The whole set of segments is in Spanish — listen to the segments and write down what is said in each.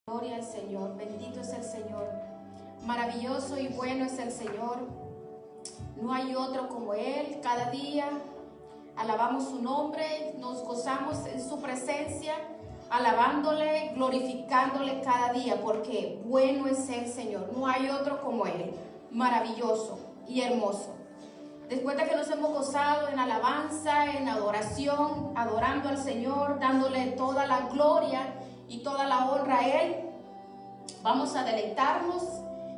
Gloria al Señor, bendito es el Señor, maravilloso y bueno es el Señor, no hay otro como Él. Cada día alabamos su nombre, nos gozamos en su presencia, alabándole, glorificándole cada día, porque bueno es el Señor, no hay otro como Él, maravilloso y hermoso. Después de que nos hemos gozado en alabanza, en adoración, adorando al Señor, dándole toda la gloria y toda la honra a Él, vamos a deleitarnos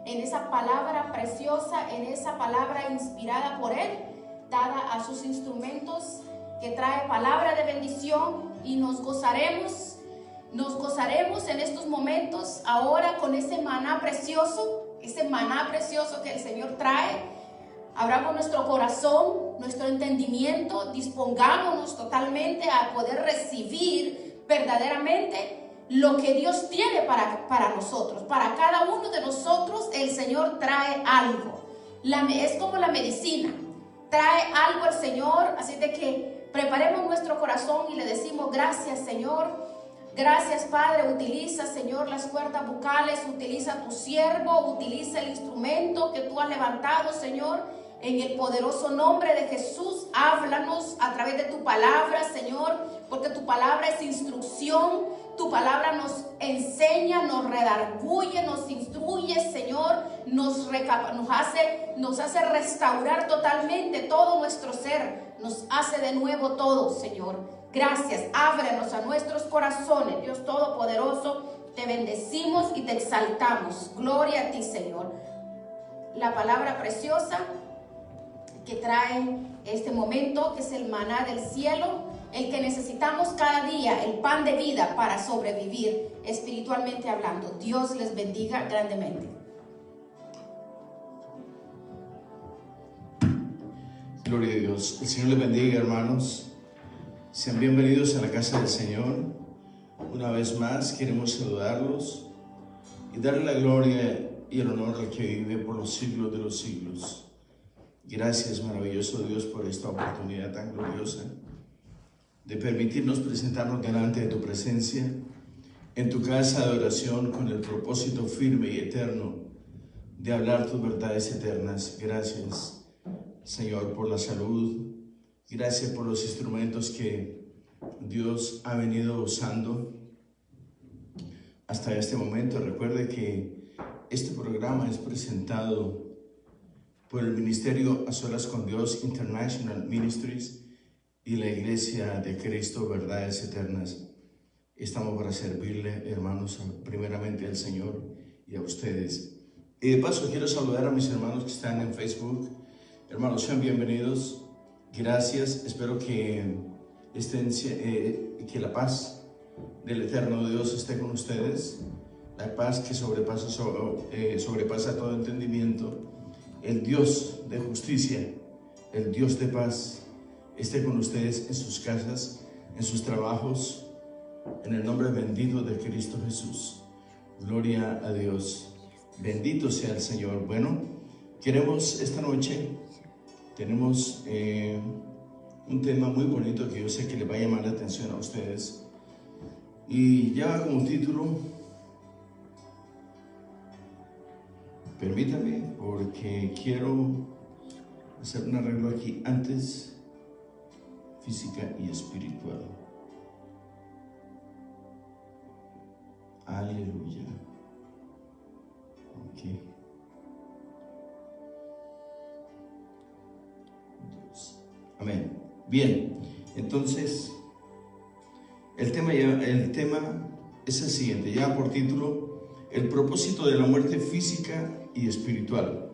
en esa palabra preciosa, en esa palabra inspirada por Él, dada a sus instrumentos, que trae palabra de bendición, y nos gozaremos en estos momentos ahora con ese maná precioso que el Señor trae. Abramos nuestro corazón, nuestro entendimiento, dispongámonos totalmente a poder recibir verdaderamente lo que Dios tiene para nosotros. Para cada uno de nosotros el Señor trae algo. Es como la medicina, trae algo el Señor, así de que preparemos nuestro corazón y le decimos: gracias, Señor. Gracias, Padre. Utiliza, Señor, las cuerdas vocales, utiliza a tu siervo, utiliza el instrumento que tú has levantado, Señor. En el poderoso nombre de Jesús, háblanos a través de tu palabra, Señor, porque tu palabra es instrucción, tu palabra nos enseña, nos redarguye, nos instruye, Señor, nos hace restaurar totalmente todo nuestro ser, nos hace de nuevo todo, Señor. Gracias, ábrenos a nuestros corazones, Dios Todopoderoso, te bendecimos y te exaltamos. Gloria a ti, Señor. La palabra preciosa que trae este momento, que es el maná del cielo, el que necesitamos cada día, el pan de vida para sobrevivir espiritualmente hablando. Dios les bendiga grandemente. Gloria a Dios. El Señor les bendiga, hermanos. Sean bienvenidos a la casa del Señor. Una vez más queremos saludarlos y darle la gloria y el honor al que vive por los siglos de los siglos. Gracias, maravilloso Dios, por esta oportunidad tan gloriosa de permitirnos presentarnos delante de tu presencia, en tu casa de oración, con el propósito firme y eterno de hablar tus verdades eternas. Gracias, Señor, por la salud. Gracias por los instrumentos que Dios ha venido usando hasta este momento. Recuerde que este programa es presentado por el Ministerio A Solas con Dios International Ministries y la Iglesia de Cristo Verdades Eternas. Estamos para servirle, hermanos, primeramente al Señor y a ustedes. Y de paso quiero saludar a mis hermanos que están en Facebook. Hermanos, sean bienvenidos. Gracias. Espero que la paz del eterno Dios esté con ustedes. La paz que sobrepasa todo entendimiento. El Dios de justicia, el Dios de paz, esté con ustedes en sus casas, en sus trabajos, en el nombre bendito de Cristo Jesús. Gloria a Dios. Bendito sea el Señor. Bueno, queremos esta noche, tenemos un tema muy bonito que yo sé que le va a llamar la atención a ustedes. Y lleva como título, permítame, porque quiero hacer un arreglo aquí antes, física y espiritual. Aleluya. Ok. Dios. Amén. Bien, entonces el tema es el siguiente, ya por título: el propósito de la muerte física y espiritual.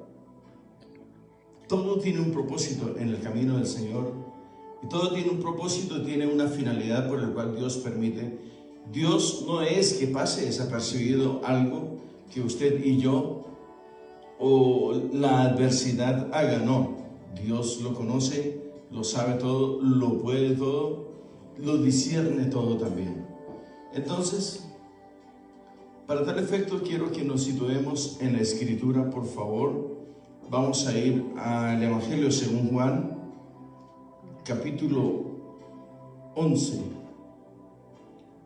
Todo tiene un propósito en el camino del Señor, y todo tiene un propósito, tiene una finalidad por la cual Dios permite. Dios no es que pase desapercibido algo que usted y yo o la adversidad haga, no. Dios lo conoce, lo sabe todo, lo puede todo, lo discierne todo también. Entonces, para tal efecto, quiero que nos situemos en la Escritura, por favor. Vamos a ir al Evangelio según Juan, capítulo 11,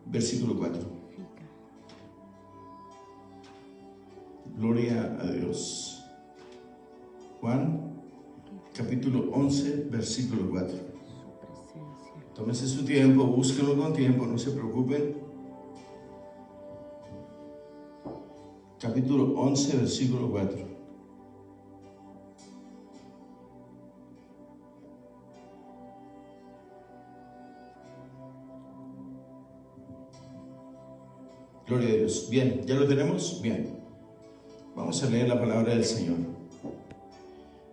versículo 4. Gloria a Dios. Juan, capítulo 11, versículo 4. Tómese su tiempo, búsquenlo con tiempo, no se preocupen. Capítulo 11, versículo 4. Gloria a Dios. Bien, ¿ya lo tenemos? Bien. Vamos a leer la palabra del Señor.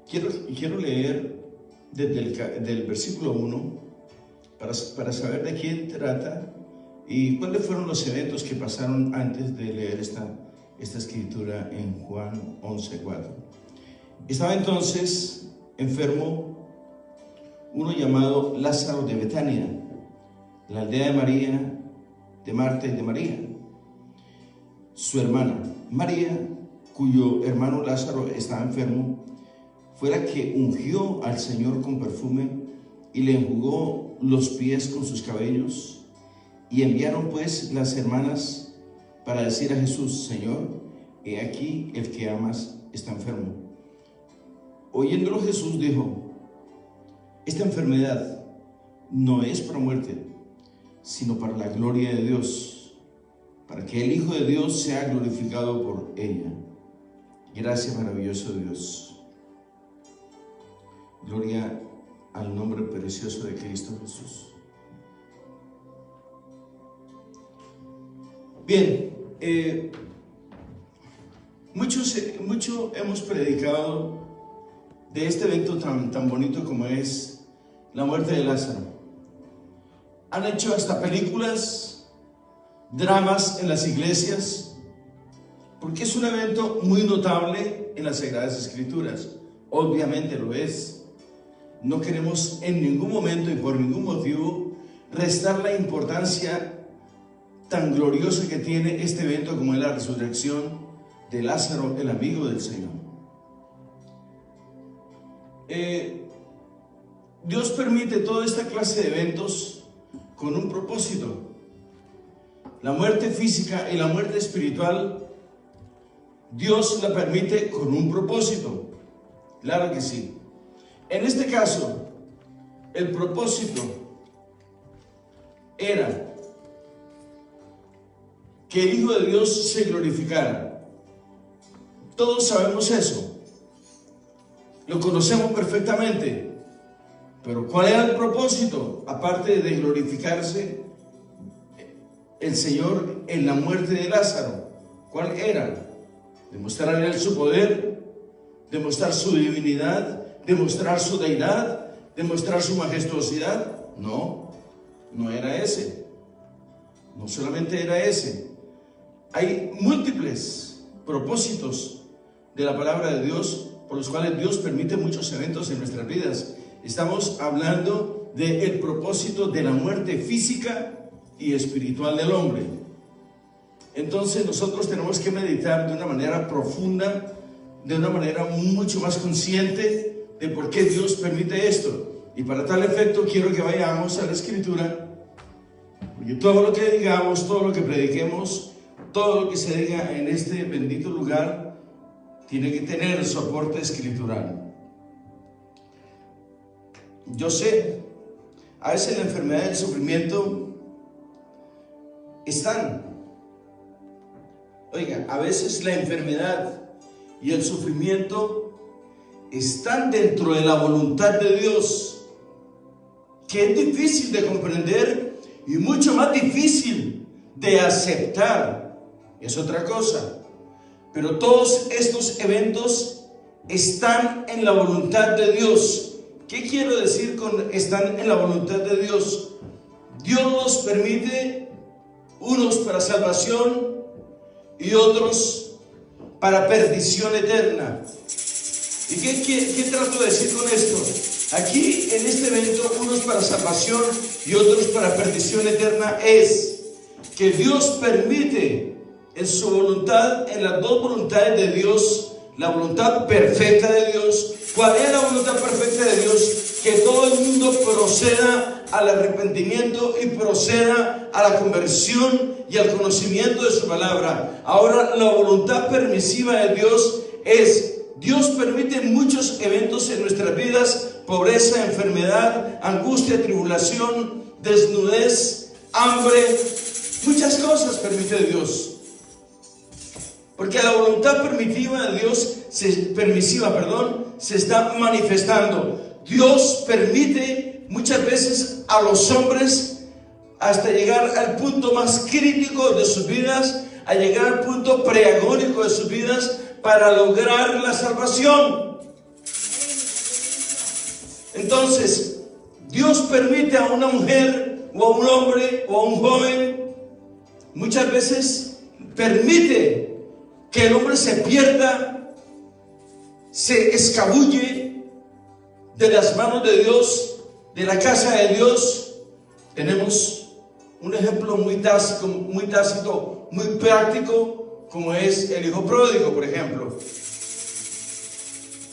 Quiero leer desde el versículo 1 para saber de quién trata y cuáles fueron los eventos que pasaron antes de leer esta escritura en Juan 11:4. Estaba entonces enfermo uno llamado Lázaro de Betania, la aldea de María, de Marta y de María, su hermana. María, cuyo hermano Lázaro estaba enfermo, fue la que ungió al Señor con perfume y le enjugó los pies con sus cabellos. Y enviaron pues las hermanas para decir a Jesús: Señor, he aquí el que amas está enfermo. Oyéndolo Jesús dijo: esta enfermedad no es para muerte, sino para la gloria de Dios, para que el Hijo de Dios sea glorificado por ella. Gracias, maravilloso Dios. Gloria al nombre precioso de Cristo Jesús. Bien, mucho hemos predicado de este evento tan bonito como es la muerte de Lázaro. Han hecho hasta películas, dramas en las iglesias, porque es un evento muy notable en las Sagradas Escrituras. Obviamente lo es. No queremos en ningún momento y por ningún motivo restar la importancia tan gloriosa que tiene este evento como es la resurrección de Lázaro, el amigo del Señor. Dios permite toda esta clase de eventos con un propósito. La muerte física y la muerte espiritual, Dios la permite con un propósito. Claro que sí. En este caso, el propósito era que el Hijo de Dios se glorificara. Todos sabemos eso, lo conocemos perfectamente, pero ¿cuál era el propósito? Aparte de glorificarse el Señor en la muerte de Lázaro, ¿cuál era? Demostrar a él su poder, demostrar su divinidad, demostrar su deidad, demostrar su majestuosidad. No era ese. No solamente era ese. Hay múltiples propósitos de la palabra de Dios por los cuales Dios permite muchos eventos en nuestras vidas. Estamos hablando del propósito de la muerte física y espiritual del hombre. Entonces nosotros tenemos que meditar de una manera profunda, de una manera mucho más consciente de por qué Dios permite esto. Y para tal efecto quiero que vayamos a la Escritura, porque todo lo que digamos, todo lo que prediquemos, todo lo que se diga en este bendito lugar tiene que tener soporte escritural. Yo sé, a veces la enfermedad y el sufrimiento están. Oiga, a veces la enfermedad y el sufrimiento están dentro de la voluntad de Dios, que es difícil de comprender y mucho más difícil de aceptar. Es otra cosa. Pero todos estos eventos están en la voluntad de Dios. ¿Qué quiero decir con están en la voluntad de Dios? Dios los permite, unos para salvación y otros para perdición eterna. ¿Y qué trato de decir con esto? Aquí en este evento, unos para salvación y otros para perdición eterna, es que Dios permite en su voluntad, en las dos voluntades de Dios, la voluntad perfecta de Dios. ¿Cuál es la voluntad perfecta de Dios? Que todo el mundo proceda al arrepentimiento y proceda a la conversión y al conocimiento de su palabra. Ahora, la voluntad permisiva de Dios es: Dios permite muchos eventos en nuestras vidas: pobreza, enfermedad, angustia, tribulación, desnudez, hambre. Muchas cosas permite Dios, porque la voluntad permisiva de Dios se está manifestando. Dios permite muchas veces a los hombres hasta llegar al punto más crítico de sus vidas, a llegar al punto preagónico de sus vidas, para lograr la salvación. Entonces, Dios permite a una mujer o a un hombre o a un joven, muchas veces permite que el hombre se pierda, se escabulle de las manos de Dios, de la casa de Dios. Tenemos un ejemplo muy tácito, muy práctico, como es el hijo pródigo, por ejemplo.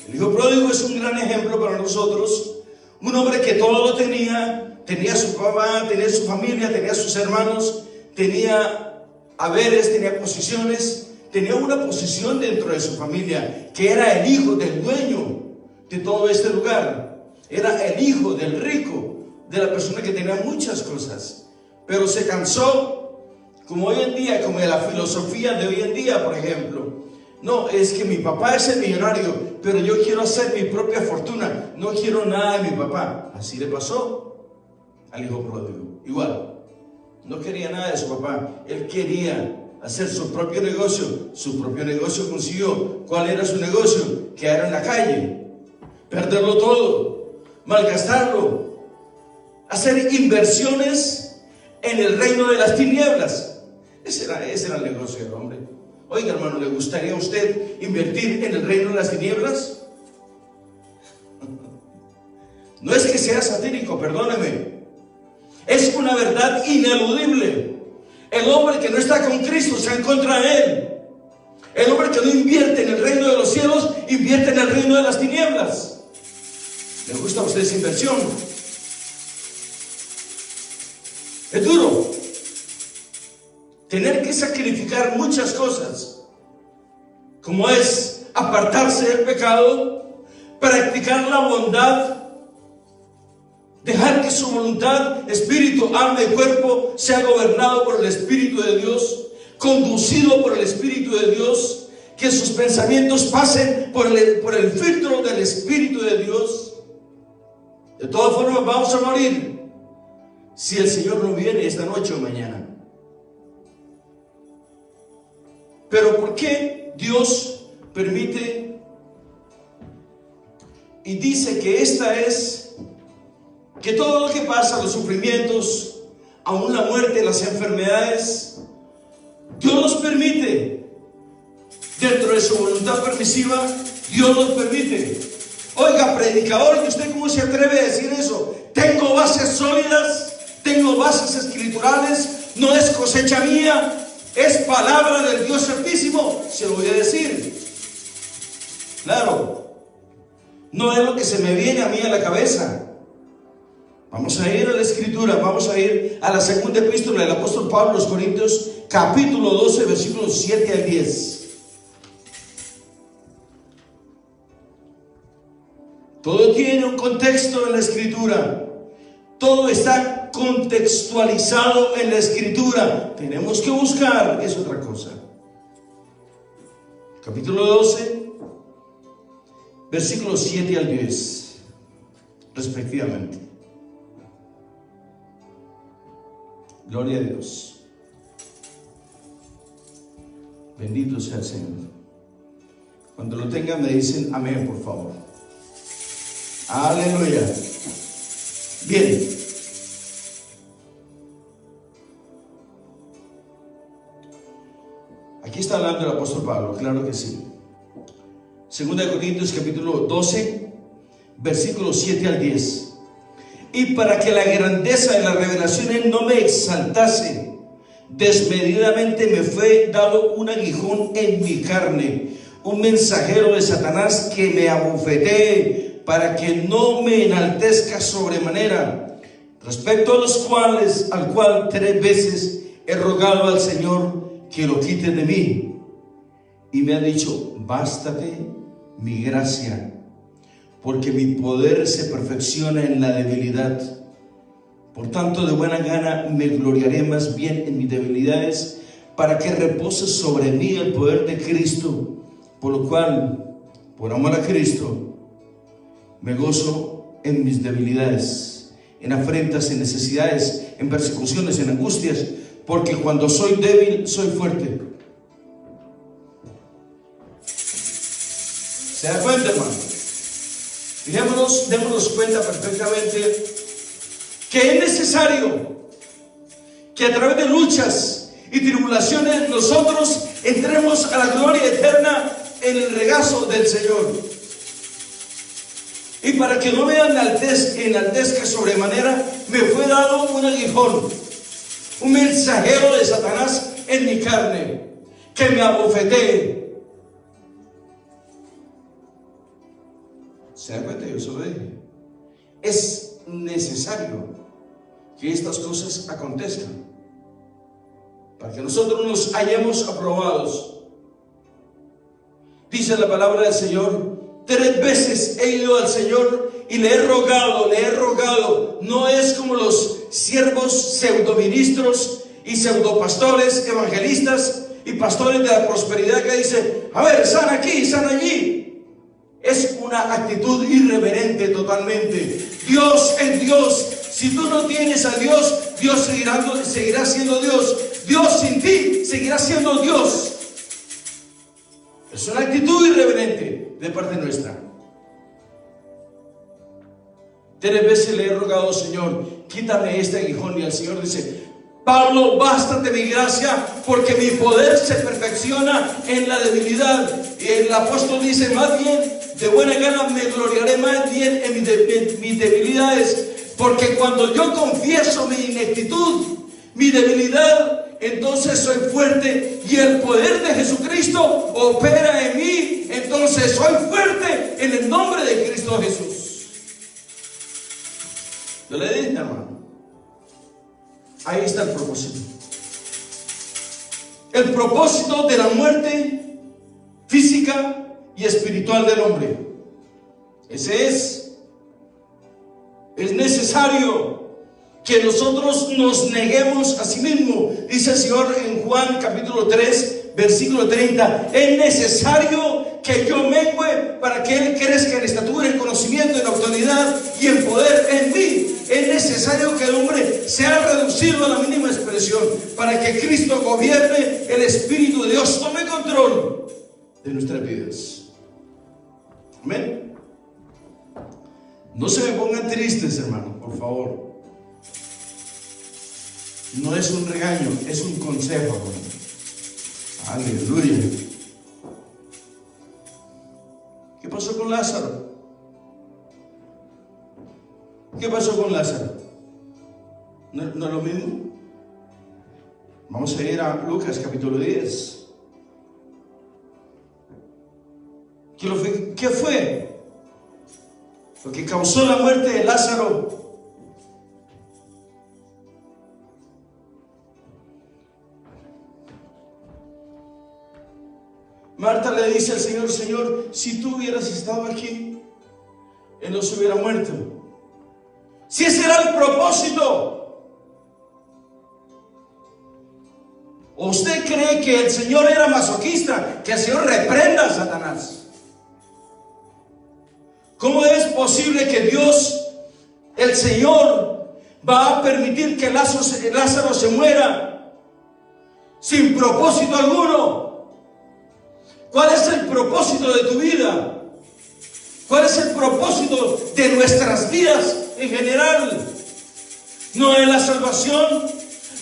El hijo pródigo es un gran ejemplo para nosotros. Un hombre que todo lo tenía su papá, tenía su familia, tenía sus hermanos, tenía haberes, tenía posiciones, tenía una posición dentro de su familia, que era el hijo del dueño de todo este lugar, era el hijo del rico, de la persona que tenía muchas cosas, pero se cansó, como hoy en día, como de la filosofía de hoy en día, por ejemplo. No, es que mi papá es el millonario, pero yo quiero hacer mi propia fortuna, no quiero nada de mi papá. Así le pasó al hijo pródigo, igual, no quería nada de su papá, él quería hacer su propio negocio consiguió. ¿Cuál era su negocio? Quedar en la calle, perderlo todo, malgastarlo, hacer inversiones en el reino de las tinieblas. Ese era el negocio del hombre. Oiga, hermano, ¿le gustaría a usted invertir en el reino de las tinieblas? No es que sea satírico, perdóneme, es una verdad ineludible. El hombre que no está con Cristo está en contra de él. El hombre que no invierte en el reino de los cielos, invierte en el reino de las tinieblas. ¿Le gusta a usted esa inversión? Es duro tener que sacrificar muchas cosas, como es apartarse del pecado, practicar la bondad, dejar que su voluntad, espíritu, alma y cuerpo sea gobernado por el Espíritu de Dios, conducido por el Espíritu de Dios, que sus pensamientos pasen por el filtro del Espíritu de Dios. De todas formas, vamos a morir si el Señor no viene esta noche o mañana. Pero ¿por qué Dios permite y dice que todo lo que pasa, los sufrimientos, aún la muerte, las enfermedades, Dios los permite? Dentro de su voluntad permisiva, Dios los permite. Oiga, predicador, ¿y usted cómo se atreve a decir eso? Tengo bases sólidas, tengo bases escriturales, no es cosecha mía, es palabra del Dios Altísimo. Se lo voy a decir. Claro, no es lo que se me viene a mí a la cabeza. Vamos a ir a la Escritura, vamos a ir a la segunda epístola del apóstol Pablo a los Corintios, capítulo 12, versículos 7 al 10. Todo tiene un contexto en la Escritura. Todo está contextualizado en la Escritura. Tenemos que buscar, es otra cosa. Capítulo 12, versículos 7 al 10, respectivamente. Gloria a Dios. Bendito sea el Señor. Cuando lo tengan me dicen amén, por favor. Aleluya. Bien. Aquí está hablando el apóstol Pablo, claro que sí. Segunda de Corintios capítulo 12, versículos 7 al 10. Y para que la grandeza de las revelaciones no me exaltase, desmedidamente me fue dado un aguijón en mi carne, un mensajero de Satanás que me abofetee, para que no me enaltezca sobremanera, respecto a los cuales, al cual 3 veces he rogado al Señor que lo quite de mí. Y me ha dicho, bástate mi gracia, porque mi poder se perfecciona en la debilidad. Por tanto, de buena gana me gloriaré más bien en mis debilidades, para que repose sobre mí el poder de Cristo. Por lo cual, por amor a Cristo, me gozo en mis debilidades, en afrentas, en necesidades, en persecuciones, en angustias, porque cuando soy débil, soy fuerte. ¿Se da cuenta, hermano? Fijémonos, démonos cuenta perfectamente que es necesario que a través de luchas y tribulaciones nosotros entremos a la gloria eterna en el regazo del Señor. Y para que no me enaltezca sobremanera, me fue dado un aguijón, un mensajero de Satanás en mi carne, que me abofetee. ¿Se da cuenta? Yo se lo dije. Es necesario que estas cosas acontezcan para que nosotros nos hallemos aprobados. Dice la palabra del Señor: 3 veces he ido al Señor y le he rogado. No es como los siervos pseudoministros y pseudopastores, evangelistas y pastores de la prosperidad que dice, a ver, sana aquí, sana allí. Es una actitud irreverente totalmente. Dios es Dios. Si tú no tienes a Dios, Dios seguirá siendo Dios. Dios sin ti seguirá siendo Dios. Es una actitud irreverente de parte nuestra. 3 veces le he rogado, Señor, quítame este aguijón. Y el Señor dice, Pablo, bástate mi gracia, porque mi poder se perfecciona en la debilidad. Y el apóstol dice, más bien, de buena gana me gloriaré más bien en mis debilidades, porque cuando yo confieso mi ineptitud, mi debilidad, entonces soy fuerte, y el poder de Jesucristo opera en mí. Entonces soy fuerte en el nombre de Cristo Jesús. Yo le dije, hermano, ahí está el propósito. El propósito de la muerte física y espiritual del hombre. Ese es necesario que nosotros nos neguemos a sí mismo. Dice el Señor en Juan capítulo 3 versículo 30, es necesario que yo mengue para que Él crezca en estatura, en conocimiento, en autoridad y en poder en mí. Es necesario que el hombre sea reducido a la mínima expresión para que Cristo gobierne, el Espíritu de Dios tome control de nuestras vidas. Amén. No se me pongan tristes, hermano, por favor. No es un regaño, es un consejo, hermano. Aleluya. ¿Qué pasó con Lázaro? ¿Qué pasó con Lázaro? ¿No es lo mismo? Vamos a ir a Lucas capítulo 10. ¿Qué fue? Lo que causó la muerte de Lázaro. Marta le dice al Señor, Señor, si tú hubieras estado aquí, Él no se hubiera muerto. Si ese era el propósito. ¿O usted cree que el Señor era masoquista? Que el Señor reprenda a Satanás. ¿Cómo es posible que Dios, el Señor, va a permitir que Lázaro se muera sin propósito alguno? ¿Cuál es el propósito de tu vida? ¿Cuál es el propósito de nuestras vidas en general? ¿No es la salvación?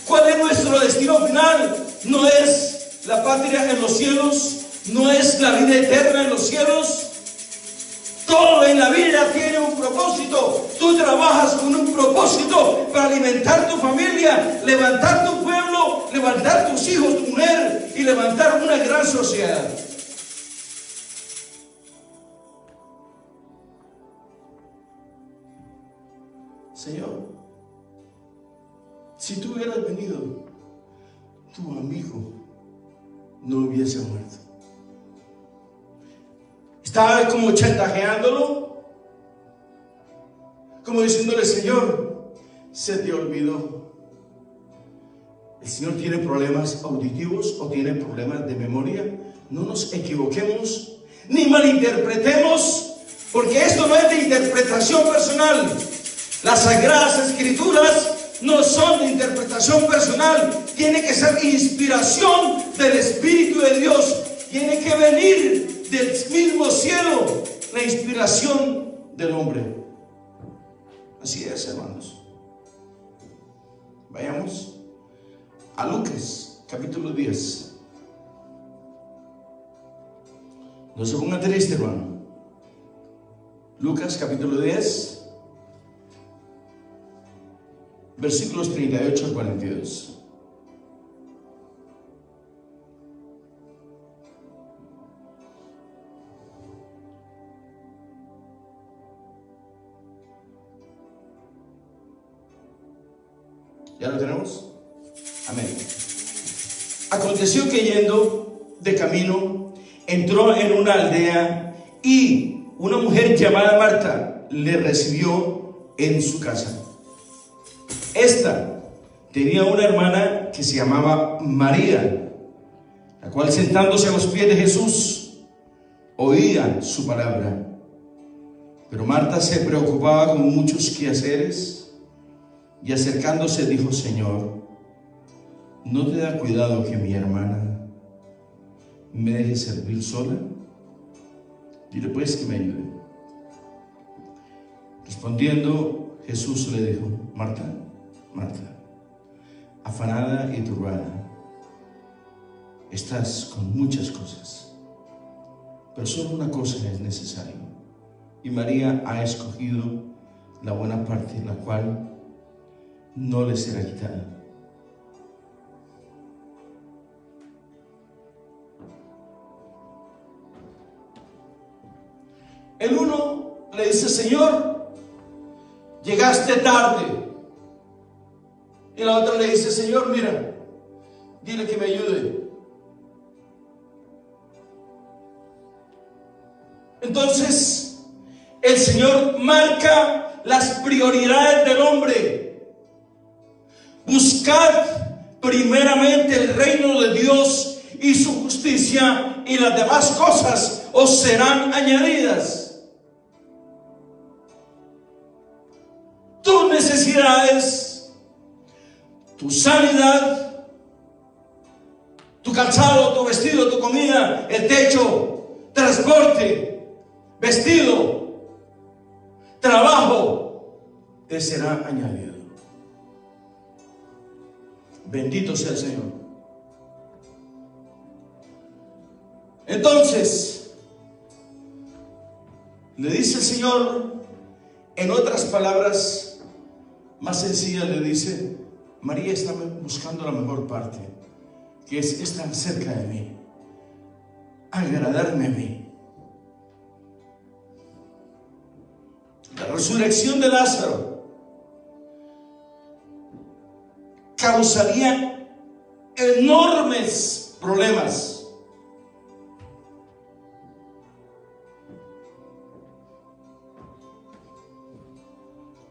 ¿Cuál es nuestro destino final? ¿No es la patria en los cielos? ¿No es la vida eterna en los cielos? Todo en la vida tiene un propósito. Tú trabajas con un propósito para alimentar tu familia, levantar tu pueblo, levantar tus hijos, tu mujer y levantar una gran sociedad. Señor, si tú hubieras venido tu amigo no hubiese muerto. Estaba como chantajeándolo, como diciéndole: Señor, se te olvidó. El Señor tiene problemas auditivos o tiene problemas de memoria. No nos equivoquemos ni malinterpretemos, porque esto no es de interpretación personal. Las Sagradas Escrituras no son de interpretación personal. Tiene que ser inspiración del Espíritu de Dios. Tiene que venir del mismo cielo la inspiración del hombre. Así es, hermanos. Vayamos a Lucas, capítulo 10. No se ponga triste, hermano. Lucas, capítulo 10, versículos 38 al 42. ¿Ya lo tenemos? Amén. Aconteció que yendo de camino, entró en una aldea y una mujer llamada Marta le recibió en su casa. Esta tenía una hermana que se llamaba María, la cual, sentándose a los pies de Jesús, oía su palabra. Pero Marta se preocupaba con muchos quehaceres y, acercándose, dijo: Señor, ¿no te da cuidado que mi hermana me deje servir sola? Dile pues que me ayude. Respondiendo, Jesús le dijo: Marta, Marta, afanada y turbada estás con muchas cosas, pero solo una cosa es necesaria, y María ha escogido la buena parte, la cual no le será quitada. El uno le dice: Señor, llegaste tarde. Y la otra le dice: Señor, mira, dile que me ayude. Entonces el Señor marca las prioridades del hombre. Buscad primeramente el reino de Dios y su justicia, y las demás cosas os serán añadidas. Tus necesidades, tu sanidad, tu calzado, tu vestido, tu comida, el techo, transporte, vestido, trabajo, te será añadido. Bendito sea el Señor. Entonces, le dice el Señor, en otras palabras más sencillas, le dice: María está buscando la mejor parte, que es estar cerca de mí, agradarme a mí. La resurrección de Lázaro causaría enormes problemas.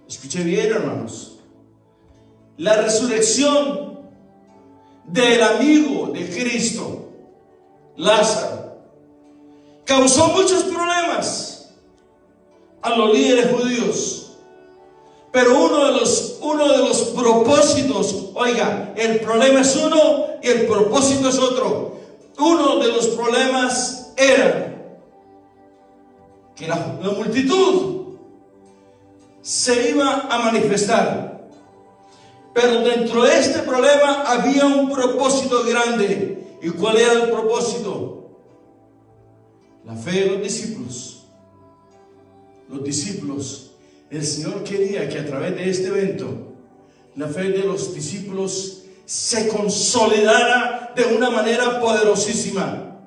Escuche bien, hermanos. La resurrección del amigo de Cristo, Lázaro, causó muchos problemas a los líderes judíos. Pero uno de los propósitos, oiga, el problema es uno y el propósito es otro. Uno de los problemas era que la multitud se iba a manifestar, pero dentro de este problema había un propósito grande. ¿Y cuál era el propósito? La fe de los discípulos. Los discípulos, el Señor quería que a través de este evento la fe de los discípulos se consolidara de una manera poderosísima,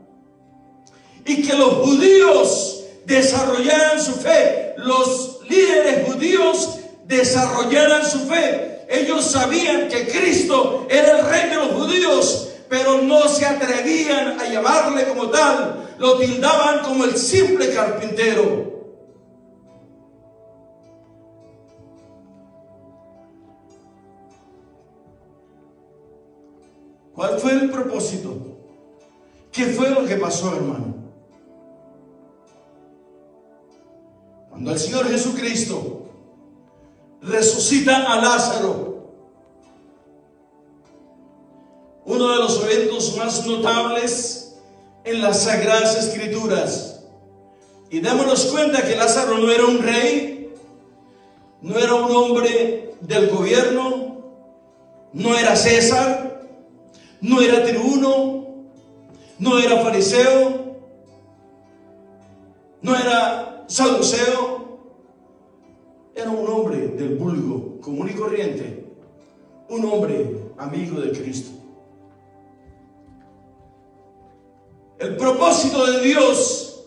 y que los judíos desarrollaran su fe. Los líderes judíos desarrollaran su fe. Ellos sabían que Cristo era el rey de los judíos, pero no se atrevían a llamarle como tal, lo tildaban como el simple carpintero. ¿Cuál fue el propósito? ¿Qué fue lo que pasó, hermano? Cuando el Señor Jesucristo resucita a Lázaro, uno de los eventos más notables en las Sagradas Escrituras, y démonos cuenta que Lázaro no era un rey, no era un hombre del gobierno, no era César, no era tribuno, no era fariseo, no era saduceo, era un hombre del vulgo, común y corriente, un hombre amigo de Cristo. El propósito de Dios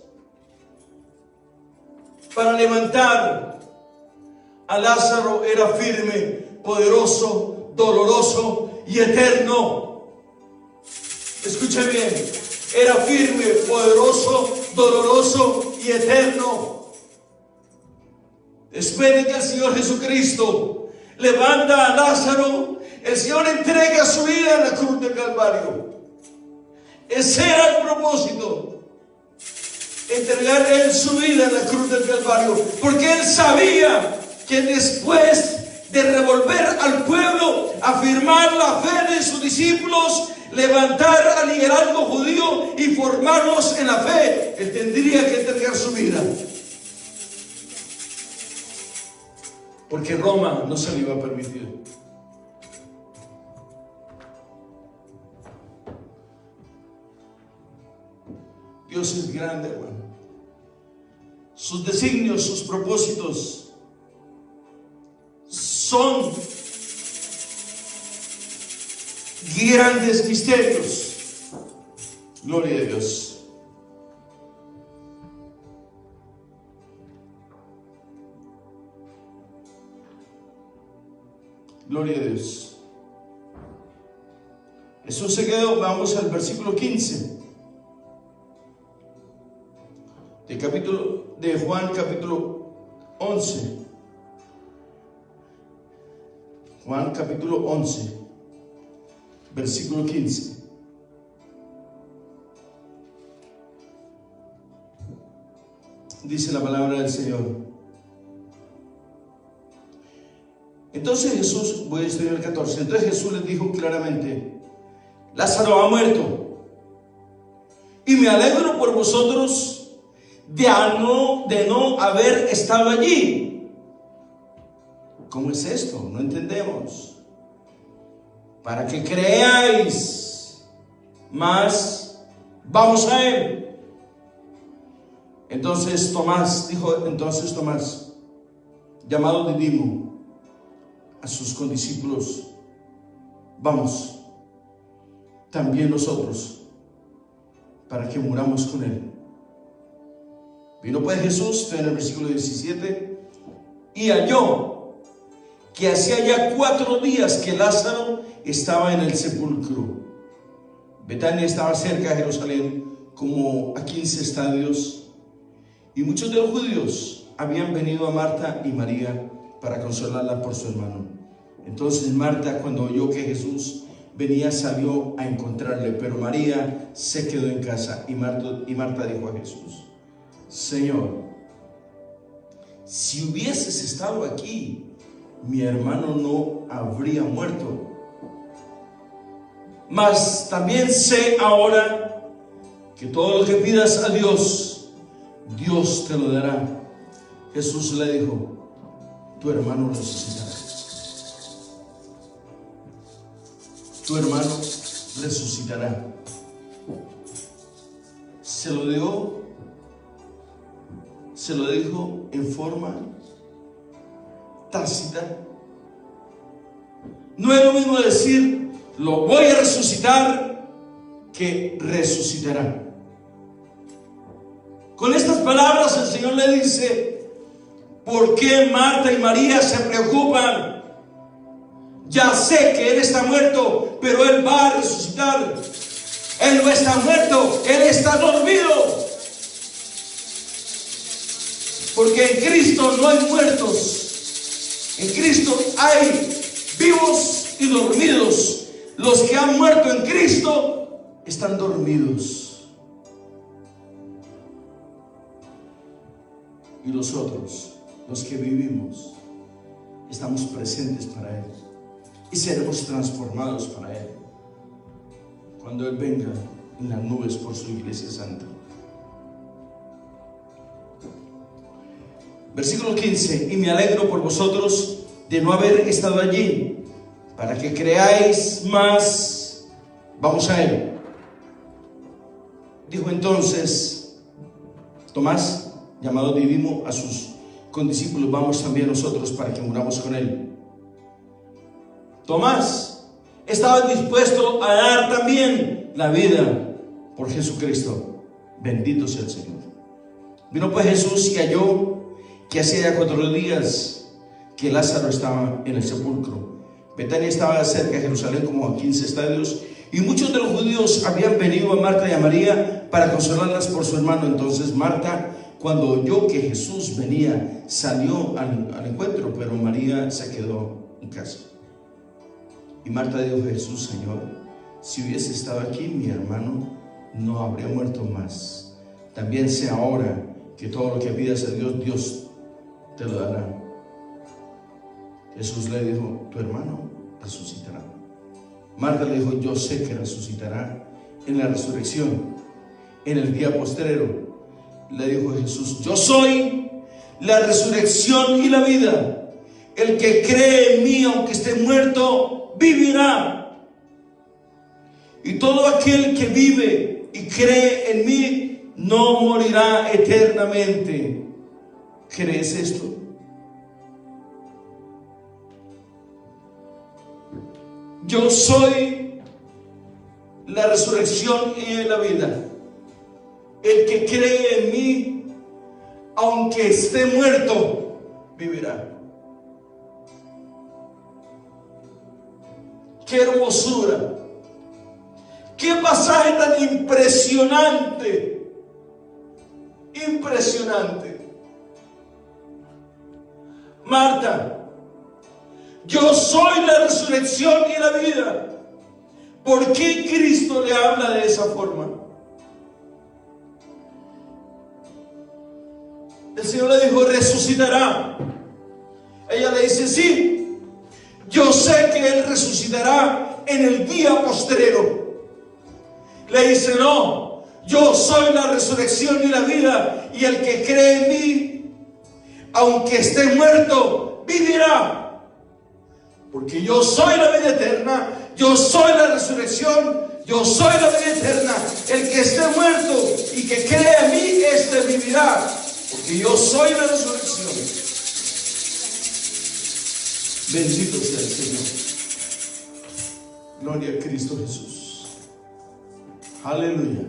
para levantar a Lázaro era firme, poderoso, doloroso y eterno. Escuche bien, era firme, poderoso, doloroso y eterno. Después de que el Señor Jesucristo levanta a Lázaro, el Señor entrega su vida en la cruz del Calvario. Ese era el propósito, entregar Él su vida en la cruz del Calvario, porque Él sabía que después de revolver al pueblo, afirmar la fe de sus discípulos, levantar al liderazgo judío y formarlos en la fe, Él tendría que entregar su vida, porque Roma no se le iba a permitir. Dios es grande, hermano. Sus designios, sus propósitos son grandes misterios. Gloria a Dios. Gloria a Dios. Eso se quedó. Vamos al versículo 15 de Juan capítulo 11. Juan capítulo 11, versículo 15. Dice la palabra del Señor. Entonces Jesús, voy a estudiar el 14. Entonces Jesús les dijo claramente: Lázaro ha muerto, y me alegro por vosotros de no haber estado allí. ¿Cómo es esto? No entendemos. Para que creáis más, vamos a Él. Entonces Tomás, llamado Didimo, a sus condiscípulos: vamos, también nosotros, para que muramos con Él. Vino pues Jesús, estoy en el versículo 17, y halló que hacía ya 4 días que Lázaro estaba en el sepulcro. Betania estaba cerca de Jerusalén, como a 15 estadios, y muchos de los judíos habían venido a Marta y María para consolarla por su hermano. Entonces Marta, cuando oyó que Jesús venía, salió a encontrarle, pero María se quedó en casa. Y Marta dijo a Jesús: Señor, si hubieses estado aquí, mi hermano no habría muerto. Mas también sé ahora que todo lo que pidas a Dios, Dios te lo dará. Jesús le dijo: tu hermano resucitará. Tu hermano resucitará. Se lo dijo en forma tácita. No es lo mismo decir lo voy a resucitar que resucitará. Con estas palabras el Señor le dice: ¿por qué Marta y María se preocupan? Ya sé que Él está muerto, pero Él va a resucitar. Él no está muerto, Él está dormido. Porque en Cristo no hay muertos. En Cristo hay vivos y dormidos. Los que han muerto en Cristo están dormidos. Y nosotros, los que vivimos, estamos presentes para Él. Y seremos transformados para Él cuando Él venga en las nubes por su iglesia santa. Versículo 15: y me alegro por vosotros de no haber estado allí, para que creáis más. Vamos a Él. Dijo entonces Tomás, llamado Didimo, a sus condiscípulos: vamos también nosotros para que muramos con Él. Tomás estaba dispuesto a dar también la vida por Jesucristo. Bendito sea el Señor. Vino pues Jesús y halló que hacía ya 4 días que Lázaro estaba en el sepulcro. Betania estaba cerca de Jerusalén, como a 15 estadios, y muchos de los judíos habían venido a Marta y a María para consolarlas por su hermano. Entonces Marta, cuando oyó que Jesús venía, salió al encuentro, pero María se quedó en casa. Y Marta dijo a Jesús: Señor, si hubiese estado aquí, mi hermano no habría muerto más. También sé ahora que todo lo que pidas a Dios, Dios te lo dará. Jesús le dijo: tu hermano resucitará. Marta le dijo: yo sé que resucitará en la resurrección, en el día postrero. Le dijo Jesús: yo soy la resurrección y la vida. El que cree en mí, aunque esté muerto, vivirá. Y todo aquel que vive y cree en mí no morirá eternamente. ¿Crees esto? Yo soy la resurrección y la vida. El que cree en mí, aunque esté muerto, vivirá. ¡Qué hermosura! ¡Qué pasaje tan impresionante! Impresionante. Marta: yo soy la resurrección y la vida. ¿Por qué Cristo le habla de esa forma? El Señor le dijo: resucitará. Ella le dice: sí, yo sé que Él resucitará en el día postrero. Le dice: no, yo soy la resurrección y la vida, y el que cree en mí, aunque esté muerto, vivirá. Porque yo soy la vida eterna, yo soy la resurrección, yo soy la vida eterna. El que esté muerto y que cree en mí, este vivirá. Porque yo soy la resurrección. Bendito sea el Señor. Gloria a Cristo Jesús. Aleluya.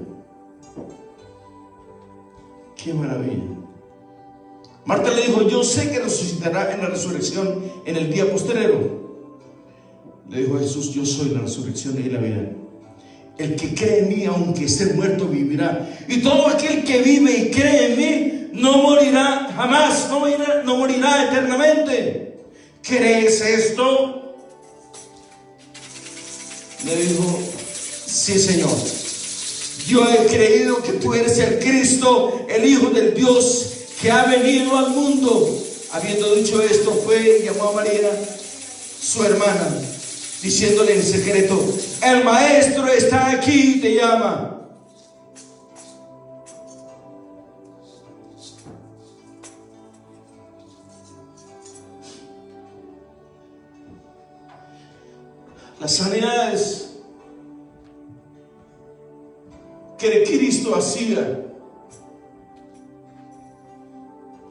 Qué maravilla. Marta le dijo: yo sé que resucitará en la resurrección en el día postrero. Le dijo a Jesús: yo soy la resurrección y la vida. El que cree en mí, aunque esté muerto, vivirá. Y todo aquel que vive y cree en mí no morirá jamás, no morirá eternamente. ¿Crees esto? Le dijo: sí, Señor. Yo he creído que tú eres el Cristo, el Hijo del Dios que ha venido al mundo. Habiendo dicho esto, fue y llamó a María, su hermana, diciéndole en secreto: el Maestro está aquí y te llama. Las sanidades que Cristo hacía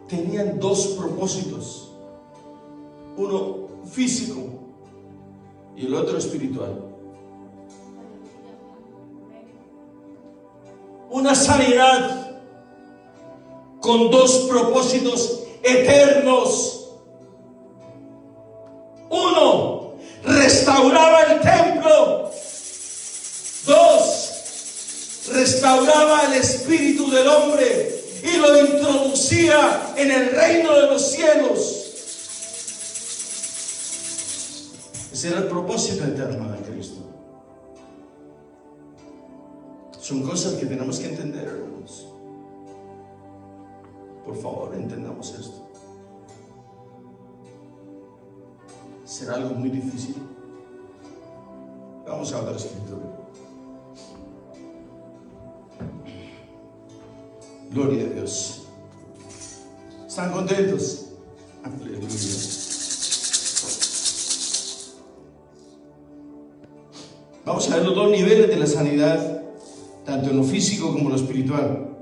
tenían 2 propósitos: uno físico y el otro espiritual. Una sanidad con 2 propósitos eternos. Uno, restauraba el templo. 2, restauraba el espíritu del hombre y lo introducía en el reino de los cielos. Ese era el propósito eterno de Cristo. Son cosas que tenemos que entender, hermanos. Por favor, entendamos esto. ¿Será algo muy difícil? Vamos a otra escritura. Gloria a Dios. ¿Están contentos? Aleluya. Vamos a ver los dos niveles de la sanidad, tanto en lo físico como en lo espiritual.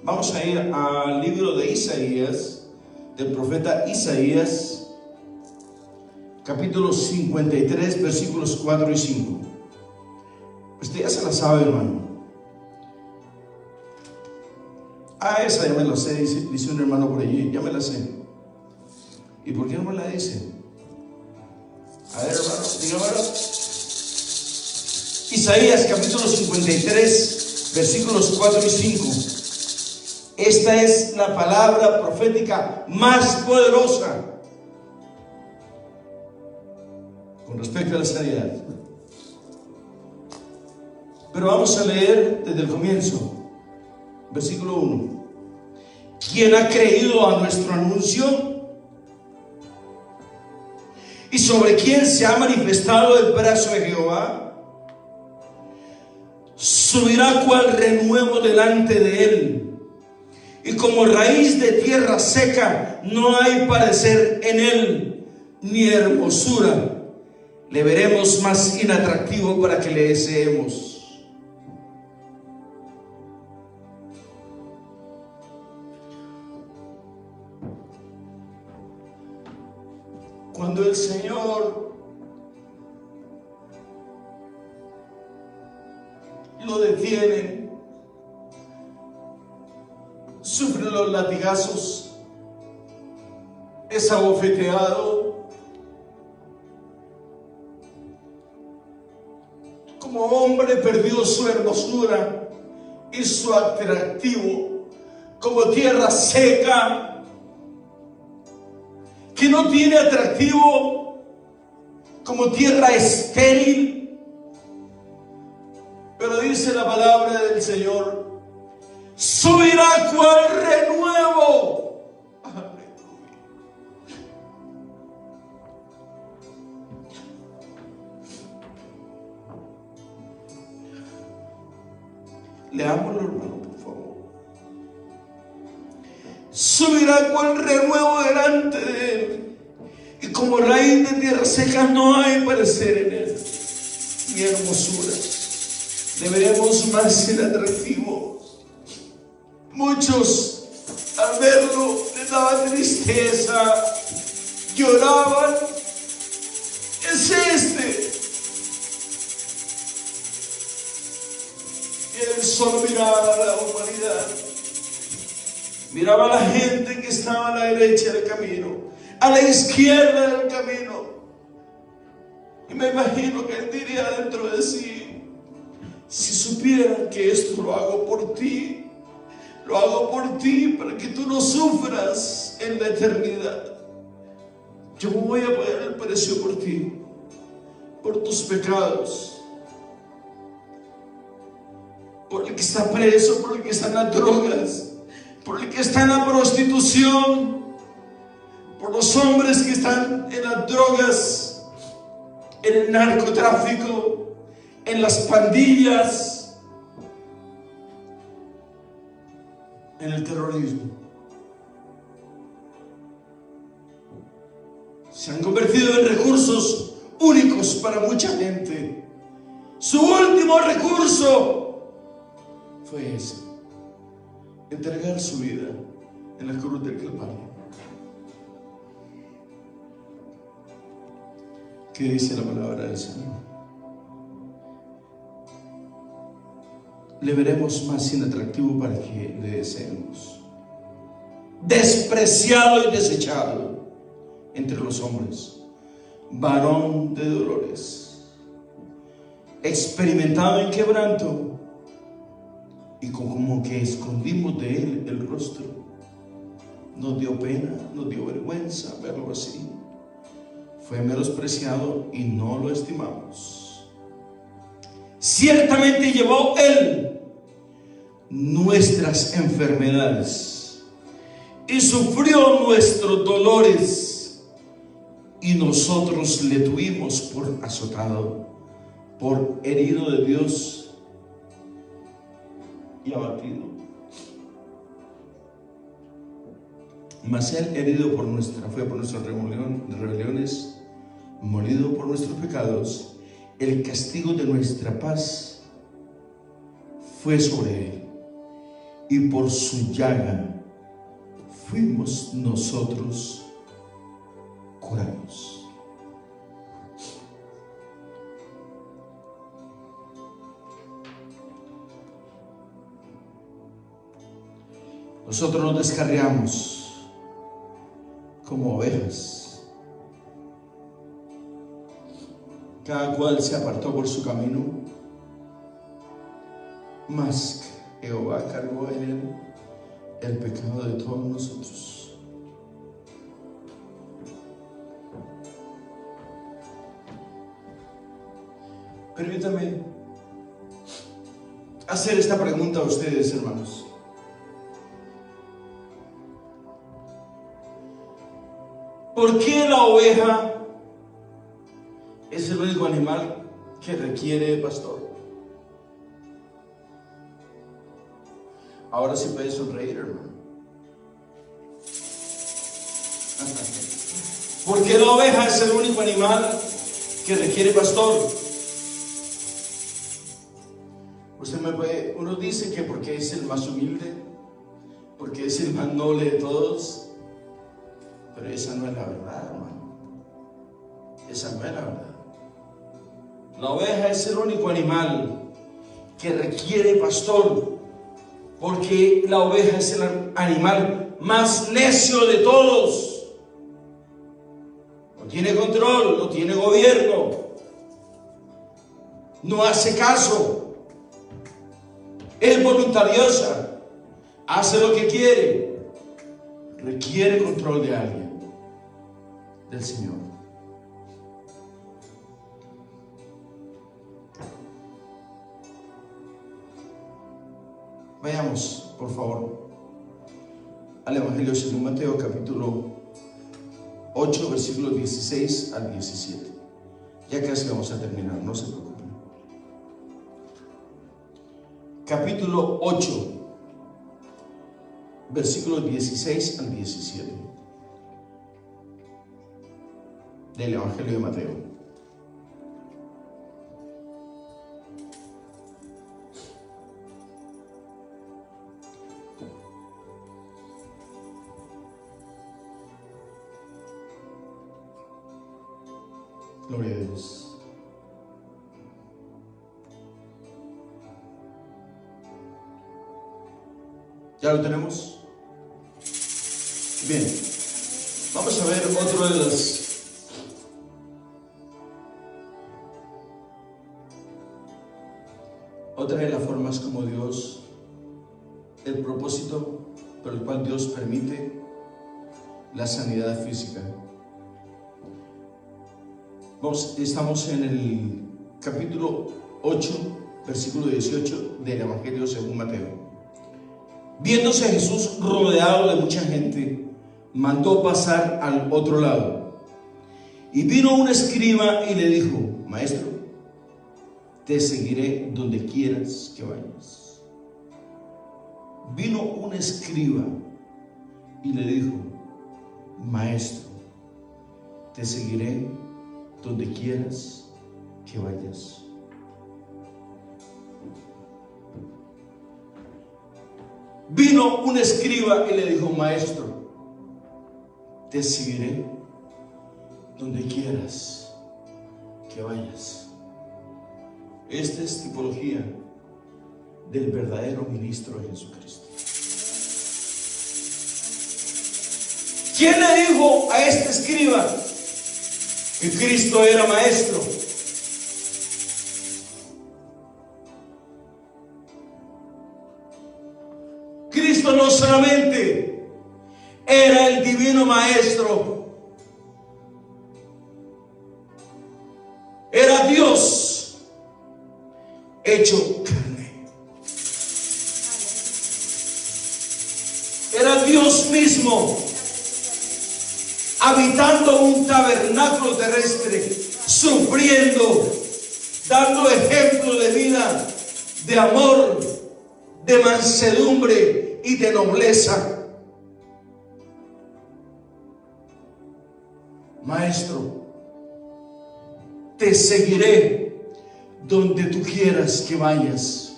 Vamos a ir al libro de Isaías, del profeta Isaías, capítulo 53, versículos 4 y 5. Usted ya se la sabe, hermano. Esa ya me la sé, dice un hermano por allí, ya me la sé. ¿Y por qué no me la dice? A ver, hermano, dígamelo. Isaías capítulo 53, versículos 4 y 5. Esta es la palabra profética más poderosa con respecto a la sanidad. Pero vamos a leer desde el comienzo, versículo 1. ¿Quién ha creído a nuestro anuncio? ¿Y sobre quién se ha manifestado el brazo de Jehová? Subirá cual renuevo delante de él, y como raíz de tierra seca no hay parecer en él, ni hermosura. Le veremos más inatractivo para que le deseemos. Cuando el Señor lo detiene, sufre los latigazos, es abofeteado, como hombre perdió su hermosura y su atractivo, como tierra seca que no tiene atractivo, como tierra estéril. Pero dice la palabra del Señor: subirá cual renuevo. Leámoslo, hermano, por favor. Subirá cual renuevo delante de él, y como raíz de tierra seca no hay parecer en él, ni hermosura. Le veremos más inatractivo. Muchos al verlo les daba tristeza, lloraban. Es este. Y él solo miraba a la humanidad. Miraba a la gente que estaba a la derecha del camino, a la izquierda del camino. Y me imagino que él diría dentro de sí: si supieran que esto lo hago por ti, lo hago por ti para que tú no sufras en la eternidad. Yo voy a pagar el precio por ti, por tus pecados, por el que está preso, por el que está en las drogas, por el que está en la prostitución, por los hombres que están en las drogas, en el narcotráfico, en las pandillas, en el terrorismo. Se han convertido en recursos únicos para mucha gente. Su último recurso fue ese: entregar su vida en la cruz del Calvario. ¿Qué dice la palabra del Señor? Le veremos más inatractivo para que le deseemos. Despreciado y desechado entre los hombres, varón de dolores, experimentado en quebranto, y como que escondimos de él el rostro. Nos dio pena, nos dio vergüenza verlo así. Fue menospreciado y no lo estimamos. Ciertamente llevó él nuestras enfermedades y sufrió nuestros dolores, y nosotros le tuvimos por azotado, por herido de Dios y abatido. Mas él herido por nuestras rebeliones, molido por nuestros pecados, el castigo de nuestra paz fue sobre él, y por su llaga fuimos nosotros curados. Nosotros nos descarriamos como ovejas, cada cual se apartó por su camino, mas Jehová cargó en él el pecado de todos nosotros. Permítame hacer esta pregunta a ustedes, hermanos. ¿Por qué la oveja es el único animal que requiere pastor? Ahora sí puedes sonreír, hermano. ¿Por qué la oveja es el único animal que requiere pastor? Uno dice que porque es el más humilde, porque es el más noble de todos. Pero esa no es la verdad, hermano. Esa no es la verdad. La oveja es el único animal que requiere pastor, porque la oveja es el animal más necio de todos. No tiene control, no tiene gobierno, no hace caso, es voluntariosa, hace lo que quiere. Requiere control de alguien, del Señor. Vayamos, por favor, al Evangelio según Mateo, capítulo 8, versículos 16 al 17. Ya casi vamos a terminar, no se preocupen. Capítulo 8, versículos 16 al 17 del Evangelio de Mateo. Gloria a Dios. ¿Ya lo tenemos? Bien. Vamos a ver otra de las formas como Dios, el propósito por el cual Dios permite la sanidad física. Estamos en el capítulo 8, versículo 18 del Evangelio según Mateo. Viéndose Jesús rodeado de mucha gente, mandó pasar al otro lado. Y vino un escriba y le dijo: Maestro, te seguiré donde quieras que vayas. Vino un escriba y le dijo: Maestro, te seguiré donde quieras que vayas. Vino un escriba y le dijo: Maestro, te seguiré donde quieras que vayas. Esta es tipología del verdadero ministro de Jesucristo. ¿Quién le dijo a este escriba que Cristo era maestro? Cristo no solamente era el divino maestro, era Dios hecho carne. Era Dios mismo habitando un tabernáculo terrestre, sufriendo, dando ejemplo de vida, de amor, de mansedumbre y de nobleza. Maestro, te seguiré donde tú quieras que vayas.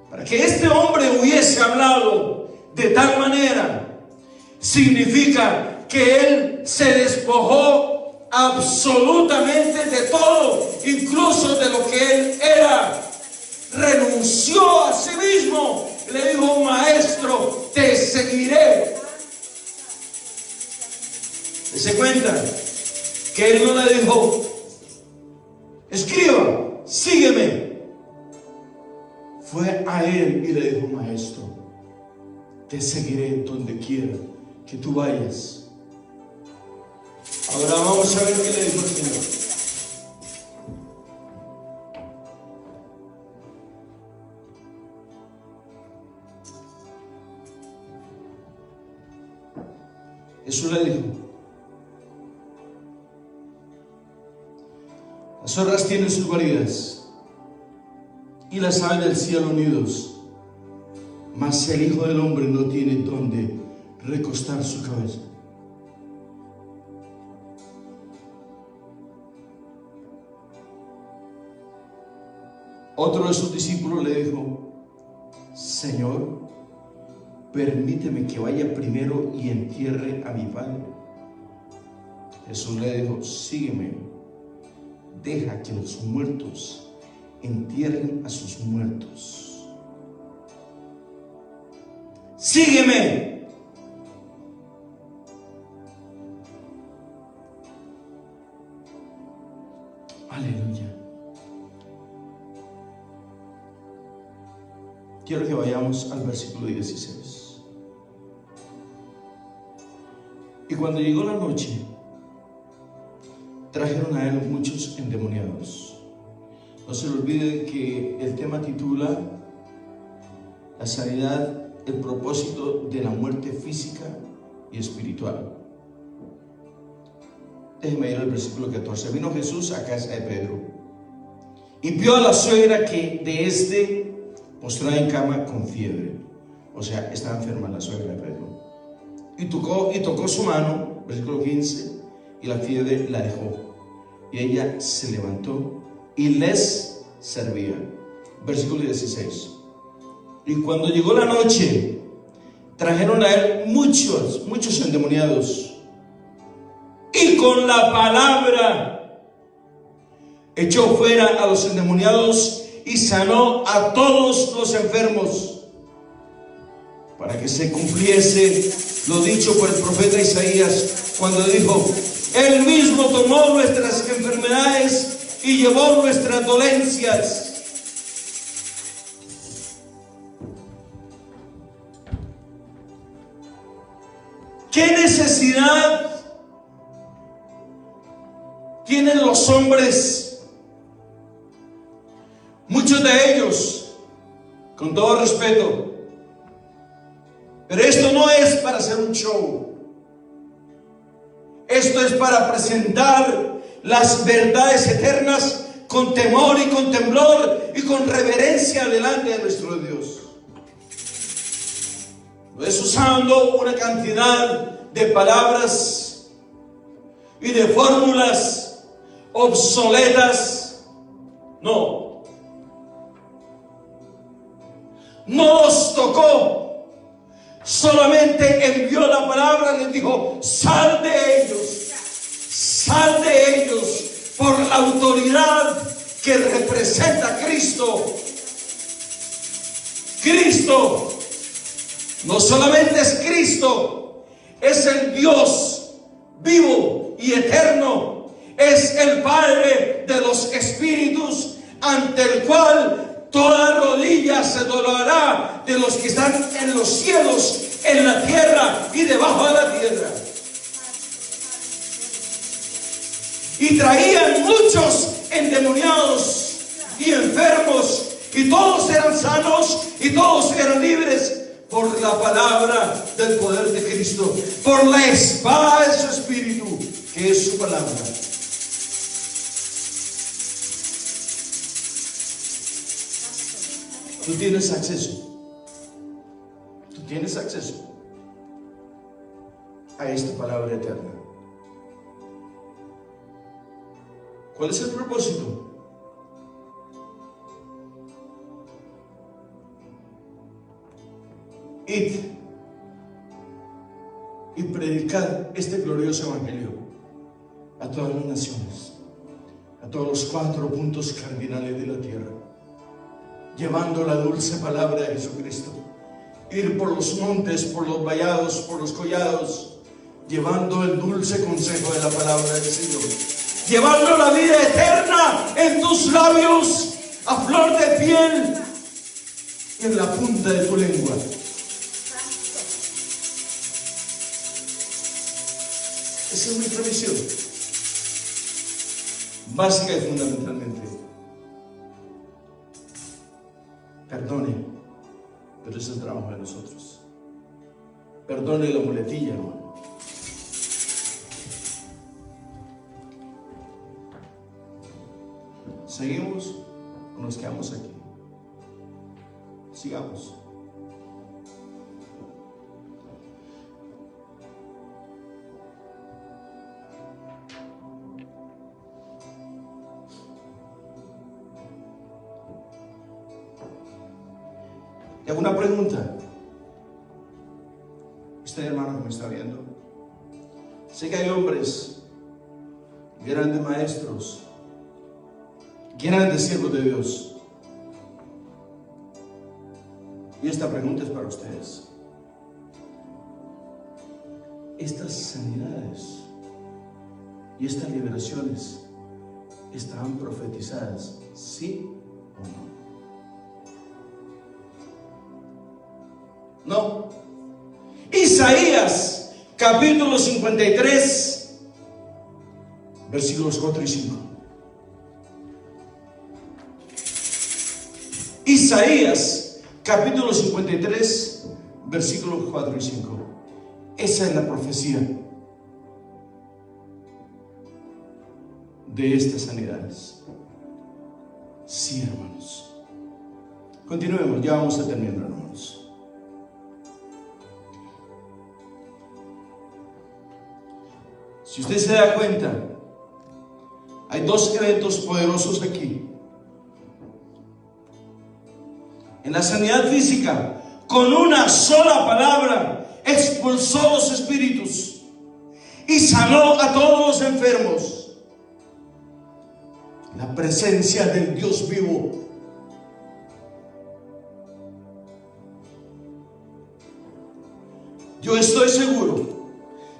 Para que este hombre hubiese hablado de tal manera, significa que él se despojó absolutamente de todo, incluso de lo que él era. Renunció a sí mismo. Le dijo: maestro, te seguiré. ¿Se cuenta que él no le dijo: escriba, sígueme? Fue a él y le dijo: maestro, te seguiré donde quiera que tú vayas. Ahora vamos a ver qué le dijo el Señor. Jesús le dijo: las zorras tienen sus guaridas y las aves del cielo nidos, mas el Hijo del Hombre no tiene donde recostar su cabeza. Otro de sus discípulos le dijo: Señor, permíteme que vaya primero y entierre a mi padre. Jesús le dijo: sígueme, deja que los muertos entierren a sus muertos. Sígueme. Aleluya. Quiero que vayamos al versículo 16. Y cuando llegó la noche, trajeron a él muchos endemoniados. No se le olvide que el tema titula la sanidad, el propósito de la muerte física y espiritual. Déjeme ir al versículo 14. Vino Jesús a casa de Pedro y vio a la suegra que de este postrada en cama con fiebre. O sea, estaba enferma la suegra de Pedro. Y tocó su mano, versículo 15, y la fiebre la dejó. Y ella se levantó y les servía. Versículo 16. Y cuando llegó la noche, trajeron a él muchos endemoniados. Y con la palabra echó fuera a los endemoniados y sanó a todos los enfermos, para que se cumpliese lo dicho por el profeta Isaías, cuando dijo: Él mismo tomó nuestras enfermedades y llevó nuestras dolencias. ¿Qué necesidad tienen los hombres? Muchos de ellos, con todo respeto, pero esto no es para hacer un show. Esto es para presentar las verdades eternas con temor y con temblor y con reverencia delante de nuestro Dios. No es usando una cantidad de palabras y de fórmulas obsoletas. No. No los tocó. Solamente envió la palabra y les dijo: sal de ellos por la autoridad que representa a Cristo. Cristo no solamente es Cristo, es el Dios vivo y eterno, es el Padre de los espíritus, ante el cual toda rodilla rodilla se doblará de los que están en los cielos, en la tierra y debajo de la tierra. Y traían muchos endemoniados y enfermos, y todos eran sanos y todos eran libres por la palabra del poder de Cristo, por la espada de su espíritu, que es su palabra. Tú tienes acceso. Tú tienes acceso a esta palabra eterna. ¿Cuál es el propósito? Id y predicar este glorioso evangelio a todas las naciones, a todos los 4 puntos cardinales de la tierra, llevando la dulce palabra de Jesucristo. Ir por los montes, por los vallados, por los collados, llevando el dulce consejo de la palabra del Señor, llevando la vida eterna en tus labios, a flor de piel y en la punta de tu lengua. Esa es nuestra misión, básica y fundamentalmente. Perdone, pero ese es el trabajo de nosotros. Perdone la muletilla, hermano. ¿Seguimos o nos quedamos aquí? Sigamos. Y hago una pregunta. Usted, hermano, que me está viendo, sé que hay hombres, grandes maestros, grandes siervos de Dios. Y esta pregunta es para ustedes. Estas sanidades y estas liberaciones estaban profetizadas, ¿sí o no? No. Isaías capítulo 53 versículos 4 y 5. Isaías capítulo 53 versículos 4 y 5. Esa es la profecía de estas sanidades. Sí, hermanos. Continuemos, ya vamos a terminar, hermanos. Si usted se da cuenta, hay 2 eventos poderosos aquí. En la sanidad física, con una sola palabra, expulsó los espíritus y sanó a todos los enfermos. La presencia del Dios vivo. Yo estoy seguro,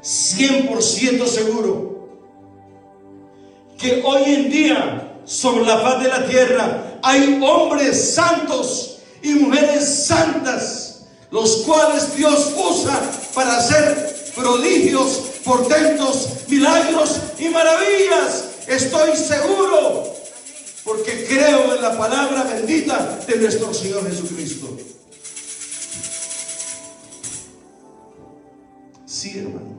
100% seguro, que hoy en día sobre la faz de la tierra hay hombres santos y mujeres santas, los cuales Dios usa para hacer prodigios, portentos, milagros y maravillas. Estoy seguro, porque creo en la palabra bendita de nuestro Señor Jesucristo. Sí, hermano.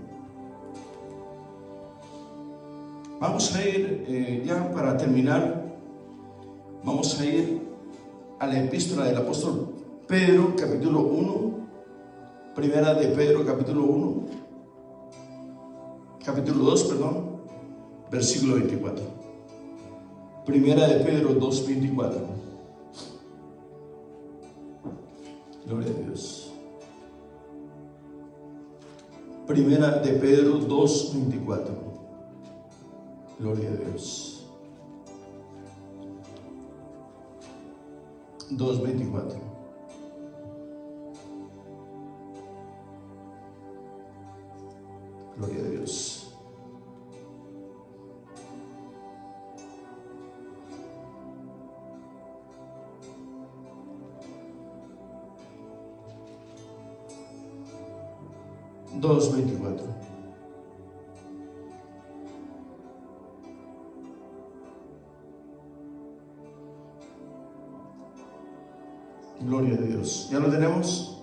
Vamos a ir, ya para terminar, vamos a ir a la epístola del apóstol Pedro, capítulo 1, primera de Pedro, capítulo 1, capítulo 2, perdón, versículo 24. Primera de Pedro 2, 24. Gloria a Dios. Primera de Pedro 2, 24. Gloria a Dios. 2:24. Gloria a Dios. 2:24. Gloria a Dios. ¿Ya lo tenemos?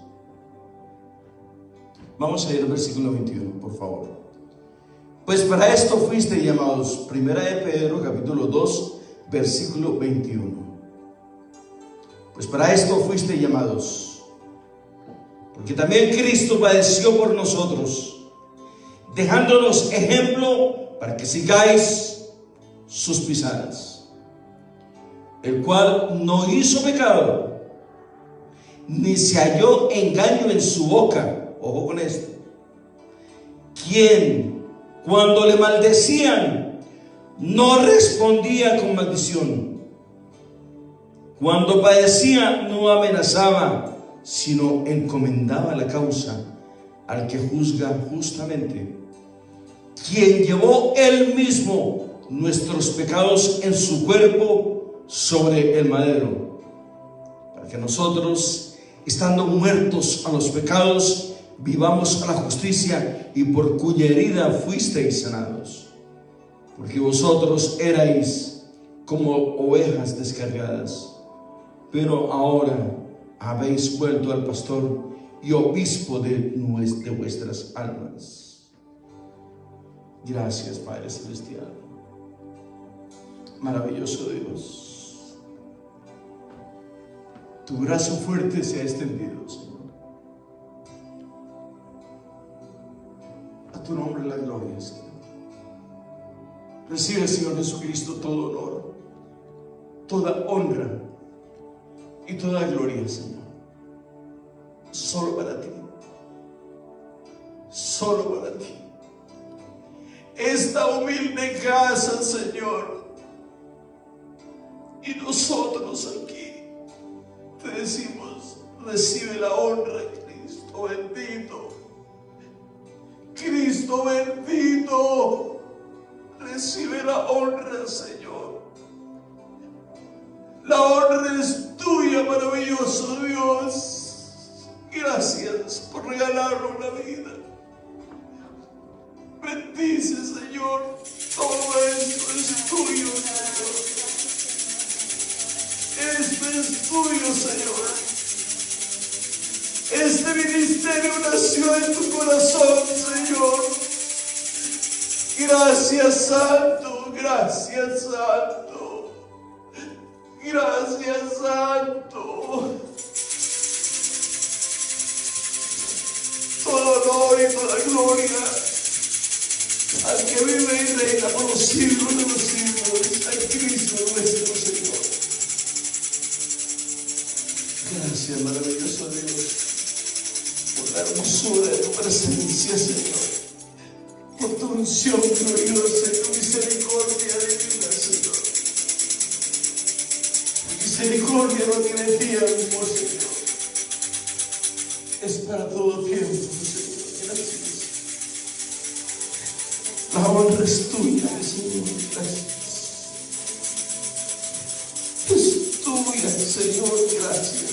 Vamos a ir al versículo 21, por favor. Pues para esto fuiste llamados. Primera de Pedro, capítulo 2, versículo 21. Pues para esto fuiste llamados, porque también Cristo padeció por nosotros, dejándonos ejemplo para que sigáis sus pisadas, el cual no hizo pecado, ni se halló engaño en su boca. Ojo con esto. Quien, cuando le maldecían, no respondía con maldición. Cuando padecía, no amenazaba, sino encomendaba la causa al que juzga justamente, quien llevó él mismo nuestros pecados en su cuerpo sobre el madero, para que nosotros, estando muertos a los pecados, vivamos a la justicia, y por cuya herida fuisteis sanados. Porque vosotros erais como ovejas descargadas, pero ahora habéis vuelto al pastor y obispo de vuestras almas. Gracias, Padre Celestial. Maravilloso Dios. Tu brazo fuerte se ha extendido, Señor. A tu nombre la gloria, Señor. Recibe, Señor Jesucristo, todo honor, toda honra y toda gloria, Señor. Solo para ti. Solo para ti. Esta humilde casa, Señor, y nosotros aquí te decimos: recibe la honra, Cristo bendito. Cristo bendito, recibe la honra, Señor. La honra es tuya, maravilloso Dios. Gracias por regalarnos la vida. Bendice, Señor. Todo esto es tuyo, Señor. Esto es tuyo, Señor. Este ministerio nació en tu corazón, Señor. Gracias, Santo. Gracias, Santo. Gracias, Santo. Todo honor y toda gloria al que vive y reina por los siglos de los siglos, a Cristo nuestro Señor. Gracias, maravilloso Dios, por la hermosura de tu presencia, Señor, por tu unción gloriosa y tu misericordia divina, Señor. Tu misericordia no tiene tiempo, Señor. Es para todo tiempo, Señor. Gracias. La honra es tuya, Señor. Gracias. Es tuya, Señor. Gracias.